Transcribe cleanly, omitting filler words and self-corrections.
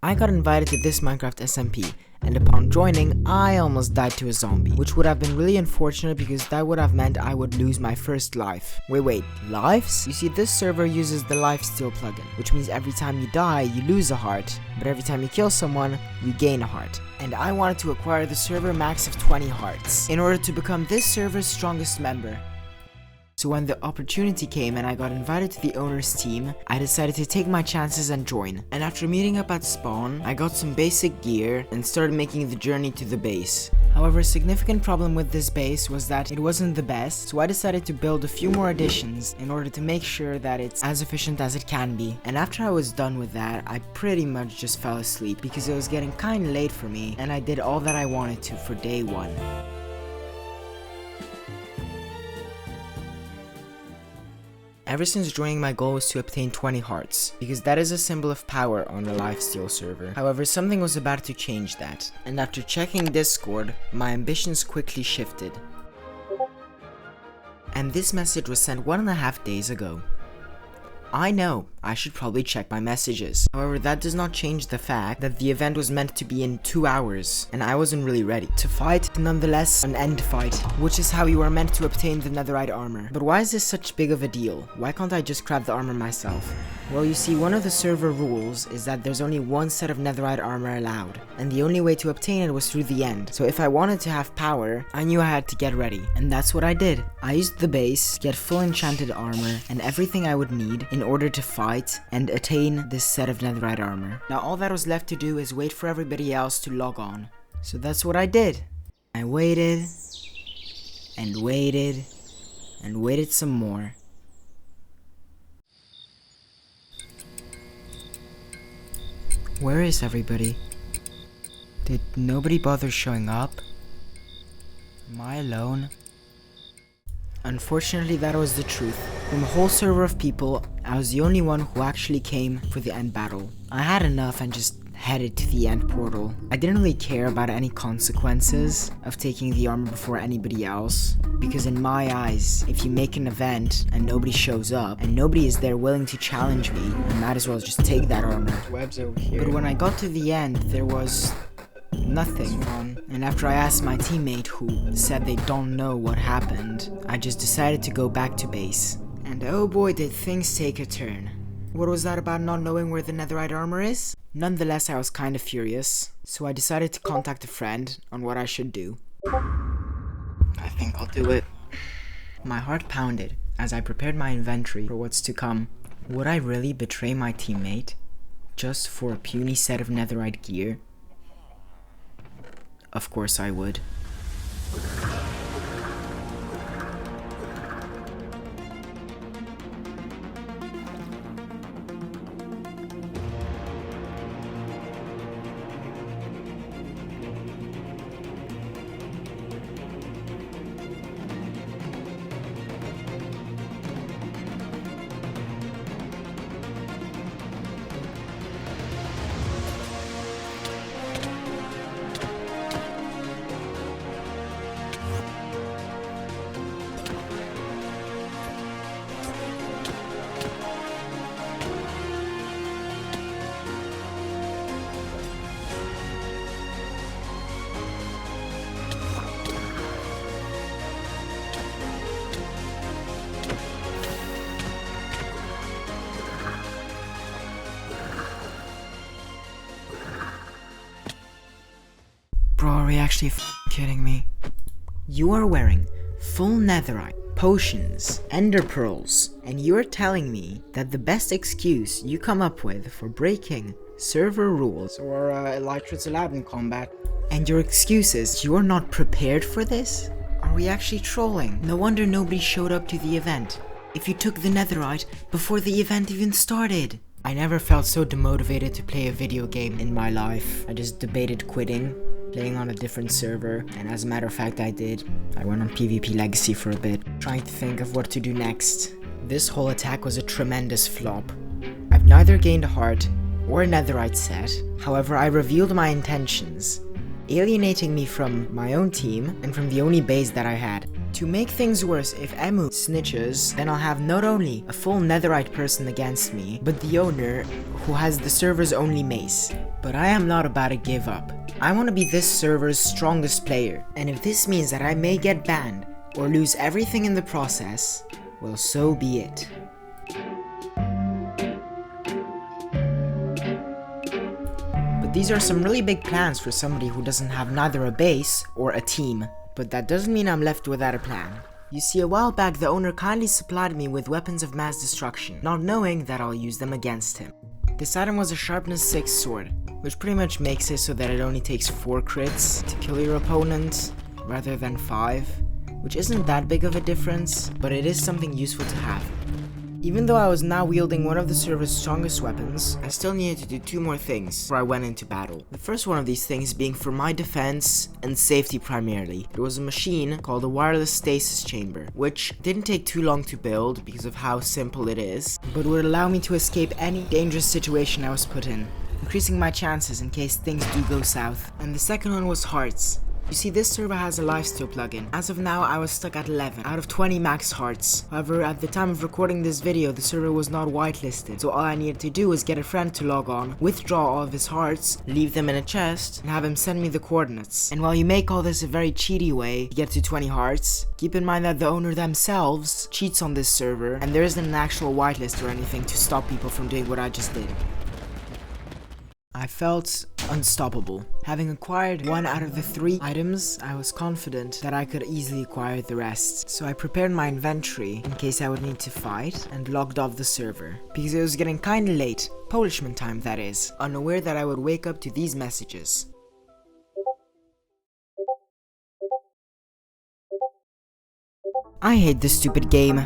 I got invited to this Minecraft SMP, and upon joining, I almost died to a zombie, which would have been really unfortunate because that would have meant I would lose my first life. Wait, lives? You see, this server uses the lifesteal plugin, which means every time you die, you lose a heart, but every time you kill someone, you gain a heart. And I wanted to acquire the server max of 20 hearts, in order to become this server's strongest member. So when the opportunity came and I got invited to the owner's team, I decided to take my chances and join. And after meeting up at spawn, I got some basic gear and started making the journey to the base. However, a significant problem with this base was that it wasn't the best, so I decided to build a few more additions in order to make sure that it's as efficient as it can be. And after I was done with that, I pretty much just fell asleep because it was getting kinda late for me and I did all that I wanted to for day 1. Ever since joining, my goal was to obtain 20 hearts, because that is a symbol of power on the lifesteal server. However, something was about to change that, and after checking Discord, my ambitions quickly shifted. And this message was sent 1.5 days ago. I know, I should probably check my messages. However, that does not change the fact that the event was meant to be in 2 hours, and I wasn't really ready. To fight, nonetheless, an end fight, which is how you are meant to obtain the Netherite armor. But why is this such big of a deal? Why can't I just craft the armor myself? Well, you see, one of the server rules is that there's only one set of Netherite armor allowed, and the only way to obtain it was through the end. So if I wanted to have power, I knew I had to get ready, and that's what I did. I used the base, get full enchanted armor, and everything I would need in order to fight and attain this set of Netherite armor. Now all that was left to do is wait for everybody else to log on. So that's what I did. I waited, and waited, and waited some more. Where is everybody? Did nobody bother showing up? Am I alone? Unfortunately, that was the truth. From a whole server of people, I was the only one who actually came for the end battle. I had enough and just headed to the end portal. I didn't really care about any consequences of taking the armor before anybody else, because in my eyes, if you make an event and nobody shows up and nobody is there willing to challenge me, I might as well just take that armor. Web's over here. But when I got to the end, there was nothing. And after I asked my teammate, who said they don't know what happened, I just decided to go back to base. And oh boy, did things take a turn. What was that about not knowing where the Netherite armor is? Nonetheless, I was kinda furious, so I decided to contact a friend on what I should do. I think I'll do it. My heart pounded as I prepared my inventory for what's to come. Would I really betray my teammate just for a puny set of Netherite gear? Of course I would. Bro, are you actually kidding me? You are wearing full netherite, potions, ender pearls, and you're telling me that the best excuse you come up with for breaking server rules Or elytra's allowed in combat. and your excuse is you're not prepared for this? Are we actually trolling? No wonder nobody showed up to the event. If you took the netherite before the event even started. I never felt so demotivated to play a video game in my life. I just debated quitting, playing on a different server, and as a matter of fact I did. I went on PvP Legacy for a bit, trying to think of what to do next. This whole attack was a tremendous flop. I've neither gained a heart or a netherite set. However, I revealed my intentions, alienating me from my own team and from the only base that I had. To make things worse, if Emu snitches, then I'll have not only a full Netherite person against me, but the owner, who has the server's only mace. But I am not about to give up. I want to be this server's strongest player, and if this means that I may get banned, or lose everything in the process, well, so be it. But these are some really big plans for somebody who doesn't have neither a base or a team. But that doesn't mean I'm left without a plan. You see, a while back the owner kindly supplied me with weapons of mass destruction, not knowing that I'll use them against him. This item was a sharpness 6 sword, which pretty much makes it so that it only takes 4 crits to kill your opponent, rather than 5, which isn't that big of a difference, but it is something useful to have. Even though I was now wielding one of the server's strongest weapons, I still needed to do 2 more things before I went into battle. The first one of these things being for my defense and safety primarily. It was a machine called a wireless stasis chamber, which didn't take too long to build because of how simple it is, but would allow me to escape any dangerous situation I was put in, increasing my chances in case things do go south. And the second one was hearts. You see, this server has a lifesteal plugin. As of now, I was stuck at 11 out of 20 max hearts. However, at the time of recording this video, the server was not whitelisted, so all I needed to do was get a friend to log on, withdraw all of his hearts, leave them in a chest, and have him send me the coordinates. And while you may call this a very cheaty way to get to 20 hearts, keep in mind that the owner themselves cheats on this server, and there isn't an actual whitelist or anything to stop people from doing what I just did. I felt unstoppable. Having acquired 1 out of the 3 items, I was confident that I could easily acquire the rest. So I prepared my inventory in case I would need to fight and logged off the server. Because it was getting kinda late, Polishman time that is, unaware that I would wake up to these messages. I hate this stupid game.